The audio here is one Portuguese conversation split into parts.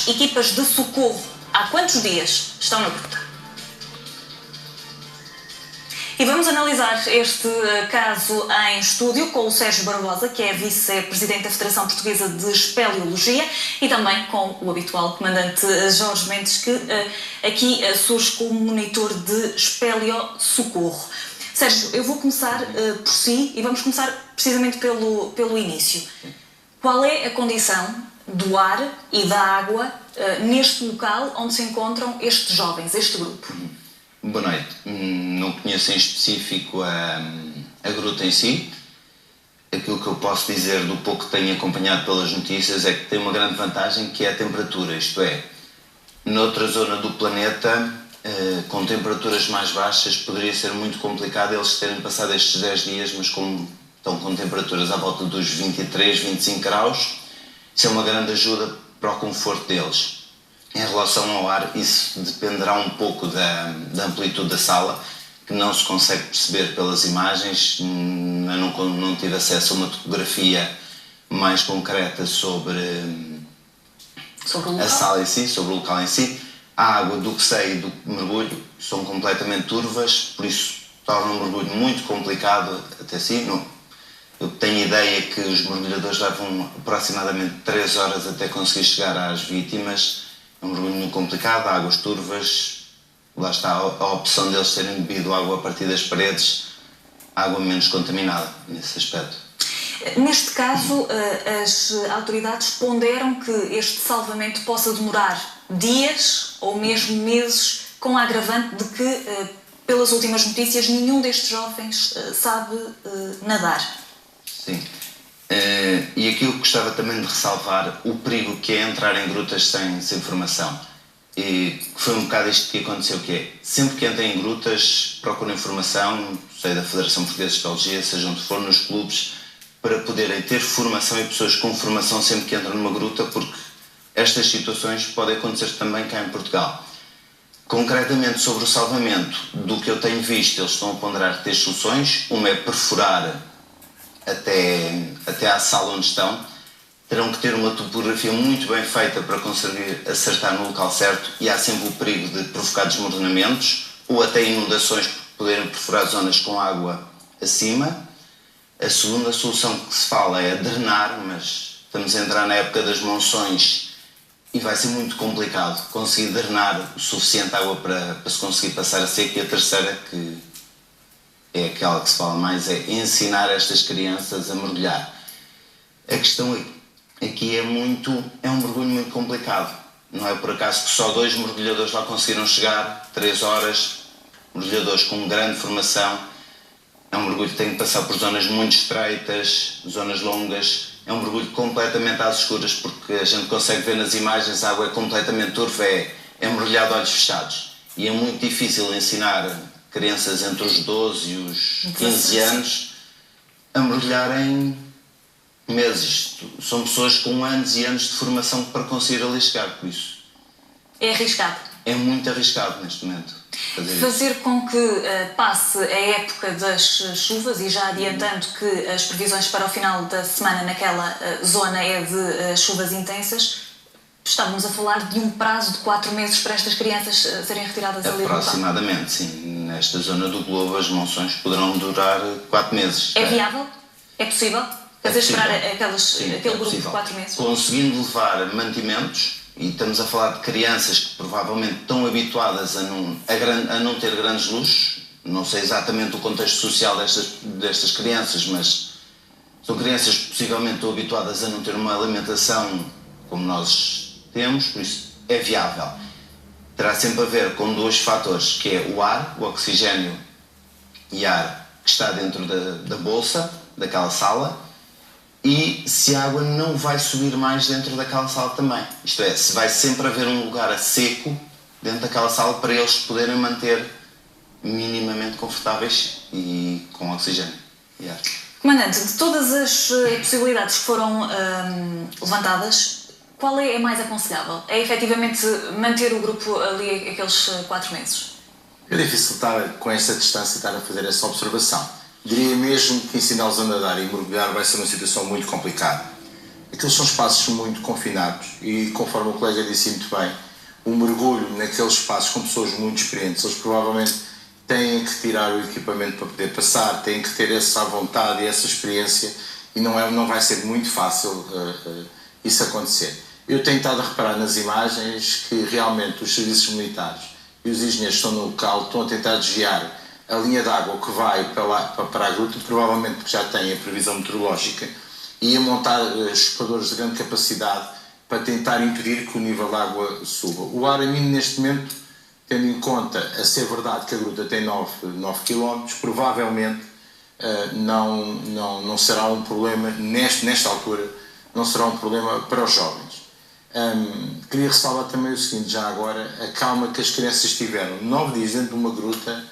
equipas de socorro há quantos dias estão na gruta? E vamos analisar este caso em estúdio com o Sérgio Barbosa, que é vice-presidente da Federação Portuguesa de Espeleologia, e também com o habitual comandante Jorge Mendes, que aqui surge como monitor de espeleosocorro. Sérgio, eu vou começar por si e vamos começar precisamente pelo início. Qual é a condição do ar e da água neste local onde se encontram estes jovens, este grupo? Boa noite. Não conheço em específico a gruta em si. Aquilo que eu posso dizer do pouco que tenho acompanhado pelas notícias é que tem uma grande vantagem, que é a temperatura. Isto é, noutra zona do planeta, com temperaturas mais baixas, poderia ser muito complicado eles terem passado estes 10 dias, mas como estão com temperaturas à volta dos 23, 25 graus, isso é uma grande ajuda para o conforto deles. Em relação ao ar, isso dependerá um pouco da amplitude da sala, que não se consegue perceber pelas imagens. Eu não tive acesso a uma topografia mais concreta sobre a sala em si, sobre o local em si. A água, do que sei do mergulho, são completamente turvas, por isso torna um mergulho muito complicado até assim. Eu tenho ideia que os mergulhadores levam aproximadamente 3 horas até conseguir chegar às vítimas. É um mergulho muito complicado, águas turvas, lá está a opção deles terem bebido água a partir das paredes, água menos contaminada nesse aspecto. Neste caso, as autoridades ponderam que este salvamento possa demorar dias ou mesmo meses, com a agravante de que, pelas últimas notícias, nenhum destes jovens sabe nadar. Sim. E aqui eu gostava também de ressalvar o perigo que é entrar em grutas sem formação. E foi um bocado isto que aconteceu, que é, sempre que entrem em grutas, procurem informação, sei da Federação Portuguesa de Espeleologia, seja onde for, nos clubes, para poderem ter formação e pessoas com formação sempre que entram numa gruta, porque estas situações podem acontecer também cá em Portugal. Concretamente sobre o salvamento, do que eu tenho visto, eles estão a ponderar 3 soluções. Uma é perfurar até à sala onde estão. Terão que ter uma topografia muito bem feita para conseguir acertar no local certo, e há sempre o perigo de provocar desmoronamentos ou até inundações, por poderem perfurar zonas com água acima. A segunda solução que se fala é drenar, mas estamos a entrar na época das monções e vai ser muito complicado conseguir drenar o suficiente água para se conseguir passar a seco. E a terceira, que é aquela que se fala mais, é ensinar estas crianças a mergulhar. A questão aqui é um mergulho muito complicado. Não é por acaso que só 2 mergulhadores lá conseguiram chegar, 3 horas, mergulhadores com grande formação. É um mergulho que tem que passar por zonas muito estreitas, zonas longas. É um mergulho completamente às escuras, porque a gente consegue ver nas imagens, a água é completamente turva, é mergulhado a olhos fechados. E é muito difícil ensinar crianças entre os 12 e os 15 anos a mergulhar em meses. São pessoas com anos e anos de formação para conseguir ali chegar, por isso. É arriscado? É muito arriscado neste momento. Fazer com que passe a época das chuvas, e já adiantando que as previsões para o final da semana naquela zona é de chuvas intensas, estávamos a falar de um prazo de 4 meses para estas crianças serem retiradas ali do local. Aproximadamente, sim. Nesta zona do globo as monções poderão durar 4 meses. É viável? É possível? Fazer esperar aquele grupo de 4 meses? Conseguindo levar mantimentos, e estamos a falar de crianças que provavelmente estão habituadas a não ter grandes luxos. Não sei exatamente o contexto social destas crianças, mas são crianças que possivelmente estão habituadas a não ter uma alimentação como nós temos, por isso é viável. Terá sempre a ver com 2 fatores, que é o ar, o oxigênio e ar que está dentro da bolsa, daquela sala, e se a água não vai subir mais dentro daquela sala também. Isto é, se vai sempre haver um lugar a seco dentro daquela sala para eles poderem manter minimamente confortáveis e com oxigênio e ar. Comandante, de todas as possibilidades que foram levantadas, qual é a mais aconselhável? É efetivamente manter o grupo ali aqueles 4 meses? É difícil estar com esta distância e estar a fazer essa observação. Diria mesmo que ensiná-los a nadar e mergulhar vai ser uma situação muito complicada. aqueles são espaços muito confinados e, conforme o colega disse muito bem, o mergulho naqueles espaços com pessoas muito experientes, eles provavelmente têm que tirar o equipamento para poder passar, têm que ter essa vontade e essa experiência, e não vai ser muito fácil isso acontecer. Eu tenho estado a reparar nas imagens que realmente os serviços militares e os engenheiros que estão no local estão a tentar desviar a linha de água que vai para a gruta, provavelmente porque já têm a previsão meteorológica, e a montar chupadores de grande capacidade para tentar impedir que o nível da água suba. O Araminho, neste momento, tendo em conta a ser verdade que a gruta tem 9 km, provavelmente não será um problema, nesta altura, não será um problema para os jovens. Queria ressalvar também o seguinte, já agora, a calma que as crianças tiveram. 9 dias dentro de uma gruta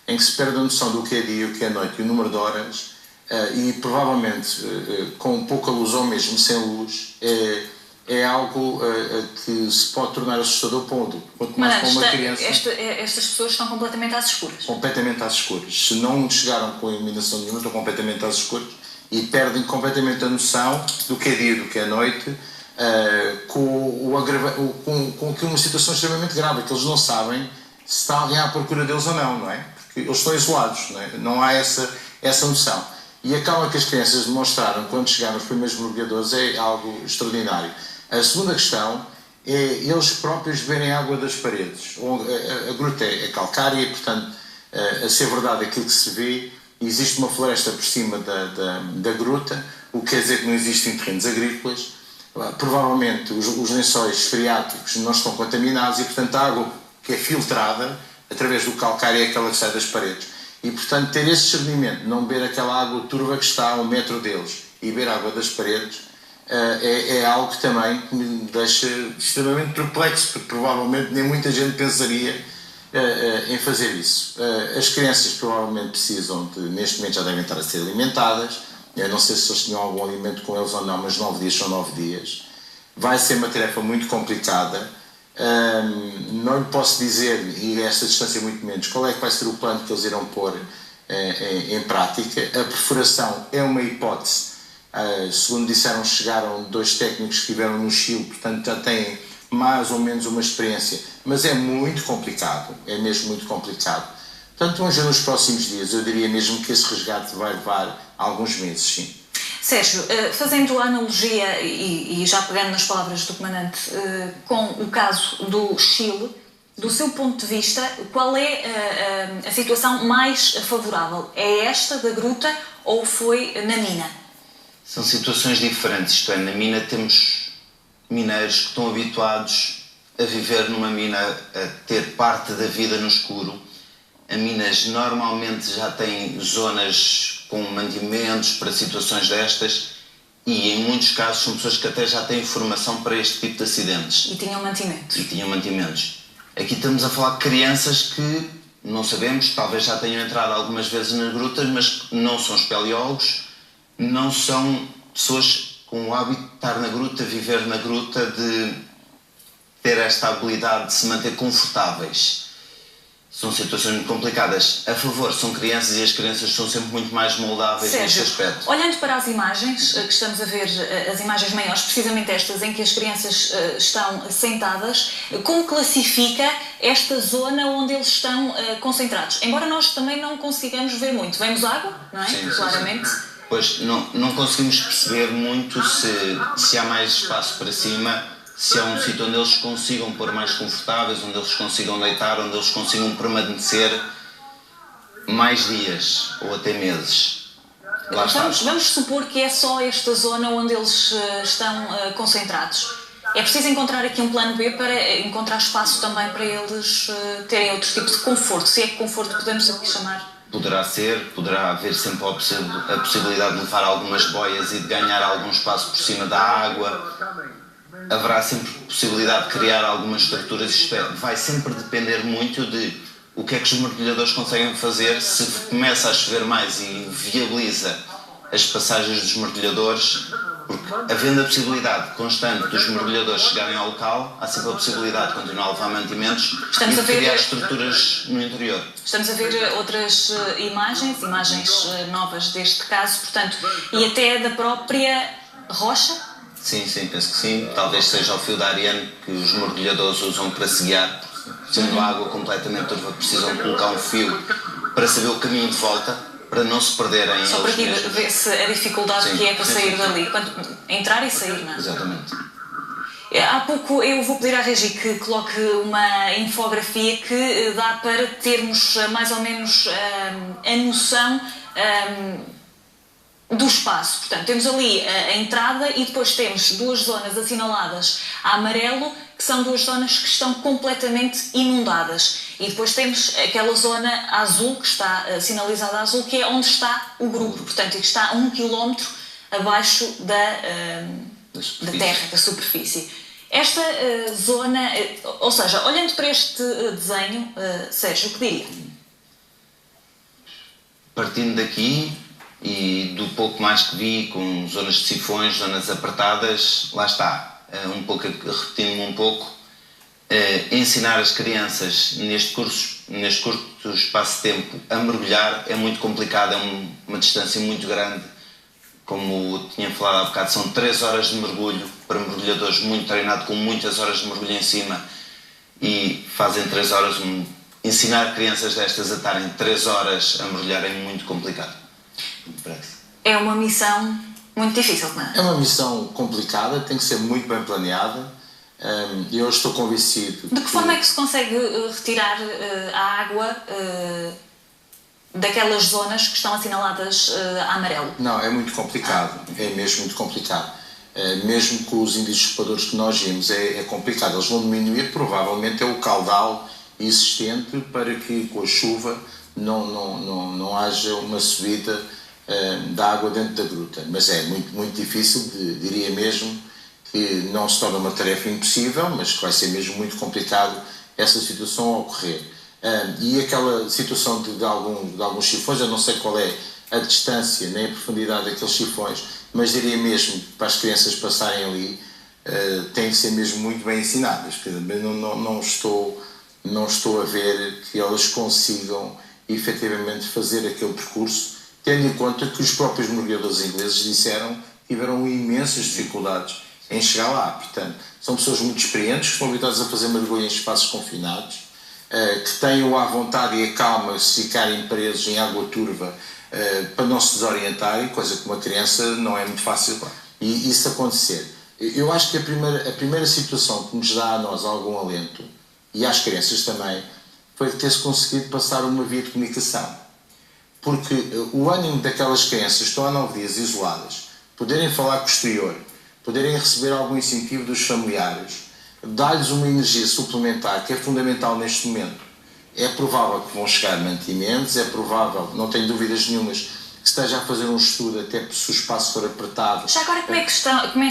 em que se perde a noção do que é dia e o que é noite e o número de horas, e provavelmente com pouca luz ou mesmo sem luz, é algo que se pode tornar assustador para um adulto. Quanto mais para uma criança. Estas pessoas estão completamente às escuras. Completamente às escuras. Se não chegaram com iluminação nenhuma, estão completamente às escuras e perdem completamente a noção do que é dia e do que é noite, com uma situação extremamente grave, que eles não sabem se está alguém à procura deles ou não é? Porque eles estão isolados, não há essa noção. E a calma que as crianças demonstraram quando chegaram os primeiros mergulhadores é algo extraordinário. A segunda questão é eles próprios beberem água das paredes. A gruta é calcária e, portanto, a ser verdade aquilo que se vê, existe uma floresta por cima da gruta, o que quer dizer que não existem terrenos agrícolas. Provavelmente os lençóis freáticos não estão contaminados e, portanto, a água que é filtrada através do calcário é aquela que sai das paredes. E, portanto, ter esse discernimento, não beber aquela água turva que está a 1 metro deles e beber água das paredes, é algo que também me deixa extremamente perplexo, porque provavelmente nem muita gente pensaria em fazer isso. As crianças provavelmente precisam neste momento já devem estar a ser alimentadas, eu não sei se eles tinham algum alimento com eles ou não, mas 9 dias são 9 dias. Vai ser uma tarefa muito complicada. Não lhe posso dizer, e esta distância muito menos, qual é que vai ser o plano que eles irão pôr em prática. A perfuração é uma hipótese. Segundo disseram, chegaram 2 técnicos que estiveram no Chile, portanto já têm mais ou menos uma experiência, mas é muito complicado, é mesmo muito complicado. Portanto, vamos ver nos próximos dias. Eu diria mesmo que esse resgate vai levar alguns meses, sim. Sérgio, fazendo a analogia e já pegando nas palavras do comandante com o caso do Chile, do seu ponto de vista, qual é a situação mais favorável? É esta da gruta ou foi na mina? São situações diferentes, isto é, na mina temos mineiros que estão habituados a viver numa mina, a ter parte da vida no escuro. As minas normalmente já têm zonas com mantimentos para situações destas e, em muitos casos, são pessoas que até já têm formação para este tipo de acidentes. E tinham mantimentos. Aqui estamos a falar de crianças que, não sabemos, talvez já tenham entrado algumas vezes nas grutas, mas não são espeleólogos, não são pessoas com o hábito de estar na gruta, viver na gruta, de ter esta habilidade de se manter confortáveis. São situações muito complicadas. A favor, são crianças e as crianças são sempre muito mais moldáveis neste aspecto. Olhando para as imagens que estamos a ver, as imagens maiores, precisamente estas em que as crianças estão sentadas, como classifica esta zona onde eles estão concentrados? Embora nós também não consigamos ver muito. Vemos água, não é? Sim, claramente. Sim. Pois, não conseguimos perceber muito se há mais espaço para cima, se há um sítio onde eles consigam pôr mais confortáveis, onde eles consigam deitar, onde eles consigam permanecer mais dias ou até meses. Vamos supor que é só esta zona onde eles estão concentrados. É preciso encontrar aqui um plano B para encontrar espaço também para eles terem outro tipo de conforto, se é que conforto podemos aqui chamar. Poderá haver sempre a possibilidade de levar algumas boias e de ganhar algum espaço por cima da água. Haverá sempre possibilidade de criar algumas estruturas, isto é, vai sempre depender muito de o que é que os mergulhadores conseguem fazer. Se começa a chover mais e viabiliza as passagens dos mergulhadores, porque havendo a possibilidade constante dos mergulhadores chegarem ao local, há sempre a possibilidade de continuar a levar mantimentos e de criar estruturas no interior. Estamos a ver outras imagens novas deste caso, portanto, e até da própria rocha. Sim, penso que sim. Talvez seja o fio da Ariane que os mergulhadores usam para se guiar. Sendo a água completamente turva, precisam colocar um fio para saber o caminho de volta, para não se perderem. Só para aqui ver-se a dificuldade que é para sair dali. Entrar e sair, não é? Exatamente. Há pouco eu vou pedir à Regi que coloque uma infografia que dá para termos mais ou menos a noção do espaço. Portanto, temos ali a entrada e depois temos duas zonas assinaladas a amarelo, que são duas zonas que estão completamente inundadas. E depois temos aquela zona azul, que está sinalizada a azul, que é onde está o grupo, portanto, e que está a 1 km abaixo da terra, da superfície. Esta zona, ou seja, olhando para este desenho, Sérgio, o que diria? Partindo daqui e do pouco mais que vi, com zonas de sifões, zonas apertadas, lá está, repetindo-me um pouco, ensinar as crianças neste curto espaço de tempo a mergulhar é muito complicado, é uma distância muito grande. Como tinha falado há bocado, são 3 horas de mergulho para mergulhadores muito treinados, com muitas horas de mergulho em cima, e fazem 3 horas. Ensinar crianças destas a estarem 3 horas a mergulhar é muito complicado, me parece. É uma missão muito difícil, não é? É uma missão complicada, tem que ser muito bem planeada. Eu estou convencido. De que forma é que se consegue retirar a água daquelas zonas que estão assinaladas a amarelo? Não, é muito complicado, é mesmo muito complicado. Mesmo com os índices chupadores que nós vimos, é complicado. Eles vão diminuir, provavelmente é o caudal existente para que com a chuva não haja uma subida da água dentro da gruta. Mas é muito difícil, diria mesmo que não se torna uma tarefa impossível, mas que vai ser mesmo muito complicado essa situação a ocorrer. E aquela situação de alguns sifões, eu não sei qual é a distância nem a profundidade daqueles sifões, mas diria mesmo que para as crianças passarem ali têm que ser mesmo muito bem ensinadas. Não estou a ver que elas consigam efetivamente fazer aquele percurso, tendo em conta que os próprios mergulhadores ingleses disseram que tiveram imensas dificuldades em chegar lá. Portanto, são pessoas muito experientes, que estão habituadas a fazer mergulho em espaços confinados, que tenham a vontade e a calma se ficarem presos em água turva para não se desorientarem, coisa que uma criança não é muito fácil e isso acontecer. Eu acho que a primeira situação que nos dá a nós algum alento, e às crianças também, foi ter-se conseguido passar uma via de comunicação. Porque o ânimo daquelas crianças que estão há 9 dias isoladas, poderem falar com o exterior, poderem receber algum incentivo dos familiares, dá-lhes uma energia suplementar que é fundamental neste momento. É provável que vão chegar mantimentos, é provável, não tenho dúvidas nenhumas, que esteja a fazer um estudo até se o espaço for apertado. Já agora, como é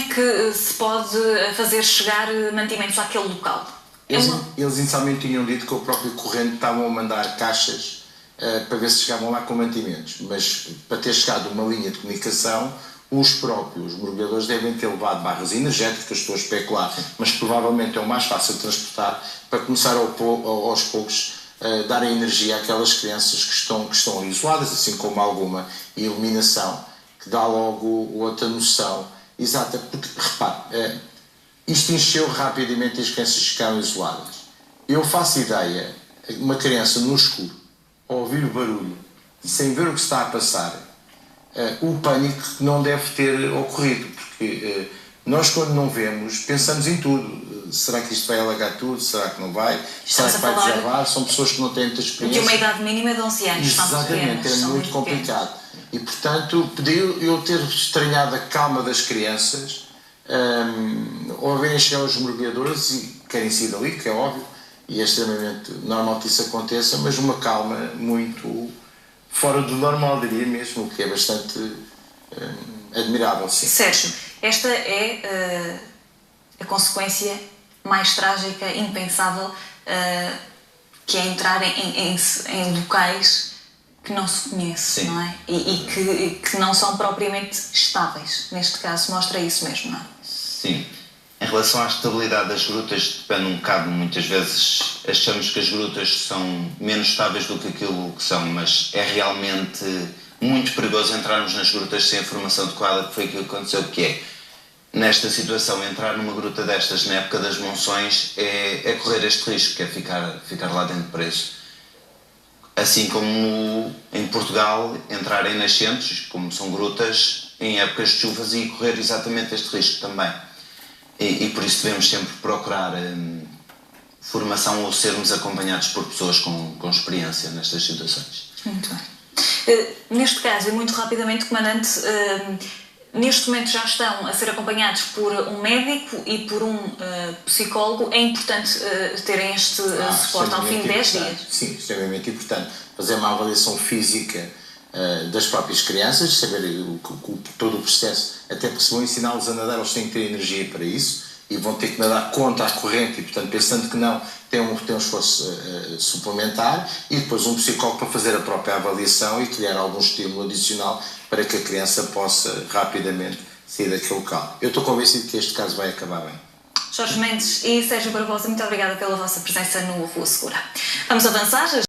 que se pode fazer chegar mantimentos àquele local? Eles inicialmente tinham dito que o próprio corrente estavam a mandar caixas para ver se chegavam lá com mantimentos, mas para ter chegado uma linha de comunicação, os próprios mergulhadores devem ter levado barras energéticas, estou a especular, mas provavelmente é o mais fácil de transportar para começar aos poucos a dar energia àquelas crianças que estão ali isoladas, assim como alguma iluminação, que dá logo outra noção exata, porque repare, isto encheu rapidamente e as crianças ficaram isoladas. Eu faço ideia, uma criança no escuro, a ouvir o barulho, sem ver o que está a passar, o pânico não deve ter ocorrido, porque nós quando não vemos, pensamos em tudo. Será que isto vai alagar tudo? Será que não vai? Será que vai desabar? São pessoas que não têm muita experiência. De uma idade mínima de 11 anos. Exatamente, é muito complicado. E portanto, eu ter estranhado a calma das crianças, ao verem chegar os mergulhadores e querem sair dali, que é óbvio, e é extremamente normal que isso aconteça, mas uma calma muito fora do normal, diria mesmo, o que é bastante admirável, sim. Sérgio, esta é a consequência mais trágica, impensável, que é entrar em locais que não se conhece, não é? E que não são propriamente estáveis. Neste caso, mostra isso mesmo, não é? Sim. Em relação à estabilidade das grutas, depende um bocado. Muitas vezes achamos que as grutas são menos estáveis do que aquilo que são, mas é realmente muito perigoso entrarmos nas grutas sem a formação adequada, que foi aquilo que aconteceu, que é nesta situação, entrar numa gruta destas na época das monções é correr este risco, que é ficar lá dentro preso. Assim como em Portugal, entrar em nascentes, como são grutas, em épocas de chuvas e correr exatamente este risco também. E por isso devemos sempre procurar formação ou sermos acompanhados por pessoas com experiência nestas situações. Muito bem. Neste caso, e muito rapidamente, Comandante, neste momento já estão a ser acompanhados por um médico e por um psicólogo. É importante terem este suporte ao fim de 10 dias? Sim, extremamente importante. Fazer uma avaliação física das próprias crianças, saber todo o processo, até porque se vão ensiná-los a nadar, eles têm que ter energia para isso e vão ter que nadar contra a corrente e, portanto, pensando que não, tem um esforço suplementar, e depois um psicólogo para fazer a própria avaliação e criar algum estímulo adicional para que a criança possa rapidamente sair daquele local. Eu estou convencido que este caso vai acabar bem. Jorge Mendes e Sérgio Barbosa, muito obrigada pela vossa presença no Rua Segura. Vamos avançar.